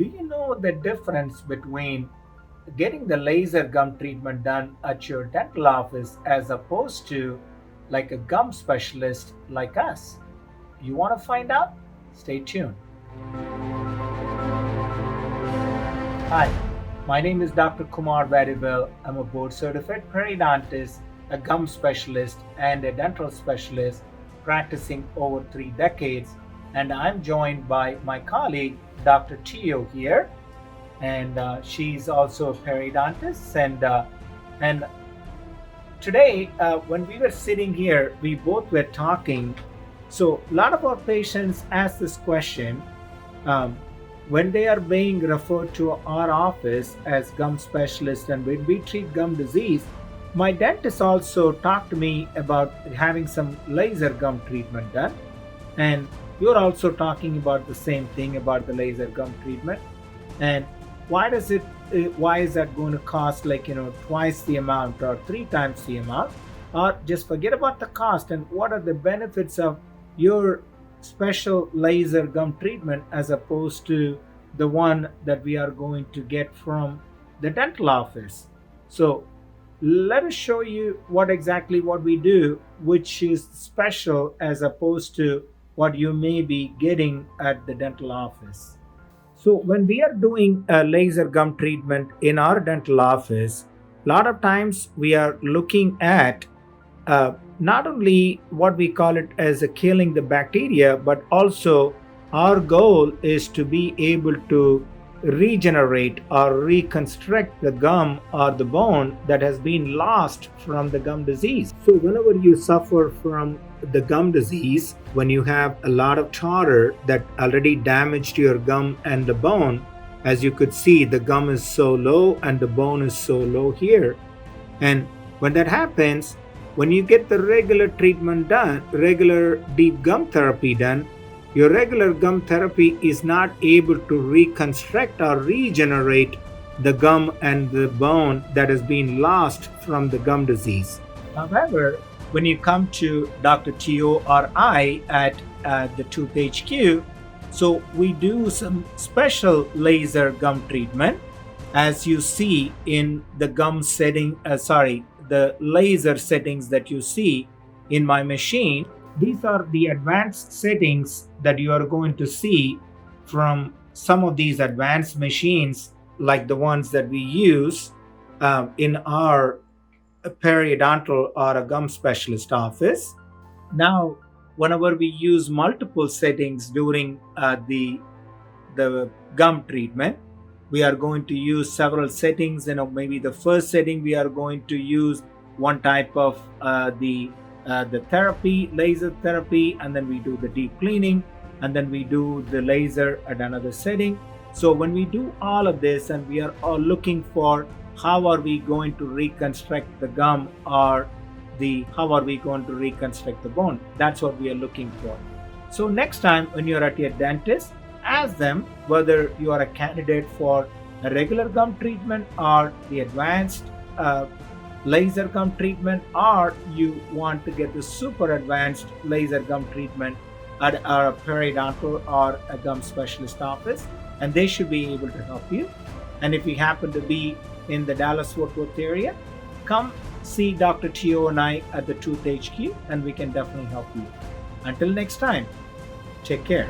Do you know the difference between getting the laser gum treatment done at your dental office as opposed to like a gum specialist like us? You want to find out? Stay tuned. Hi, my name is Dr. Kumar Vadivel. I'm a board certified periodontist, a gum specialist, and a dental specialist practicing over 3 decades. And I'm joined by my colleague, Dr. Tio here, and she's also a periodontist. And today, when we were sitting here, we both were talking. So a lot of our patients ask this question um, when they are being referred to our office as gum specialists, and when we treat gum disease. My dentist also talked to me about having some laser gum treatment done, and you're also talking about the same thing about the laser gum treatment. And why does it why is that going to cost like twice the amount or 3 times the amount? Or just forget about the cost, and what are the benefits of your special laser gum treatment as opposed to the one that we are going to get from the dental office? So let us show you what we do, which is special as opposed to what you may be getting at the dental office. So when we are doing a laser gum treatment in our dental office, a lot of times we are looking at not only what we call it as a killing the bacteria, but also our goal is to be able to regenerate or reconstruct the gum or the bone that has been lost from the gum disease. So whenever you suffer from the gum disease, when you have a lot of tartar that already damaged your gum and the bone, as you could see, the gum is so low and the bone is so low here. And when that happens, when you get the regular treatment done, regular deep gum therapy done, your regular gum therapy is not able to reconstruct or regenerate the gum and the bone that has been lost from the gum disease. However, when you come to Dr. Tio or I at the ToothHQ, so we do some special laser gum treatment, as you see in the gum setting, the laser settings that you see in my machine. These are the advanced settings that you are going to see from some of these advanced machines, like the ones that we use in our periodontal or a gum specialist office. Now, whenever we use multiple settings during the gum treatment, we are going to use several settings. Maybe the first setting we are going to use one type of the therapy, laser therapy, and then we do the deep cleaning, and then we do the laser at another setting. So when we do all of this, and we are all looking for how are we going to reconstruct the gum or how are we going to reconstruct the bone, that's what we are looking for. So next time when you're at your dentist, ask them whether you are a candidate for a regular gum treatment or the advanced laser gum treatment, or you want to get the super advanced laser gum treatment at our periodontal or a gum specialist office, and they should be able to help you. And if you happen to be in the Dallas-Fort Worth area, come see Dr. Tio and I at the ToothHQ, and we can definitely help you. Until next time, take care.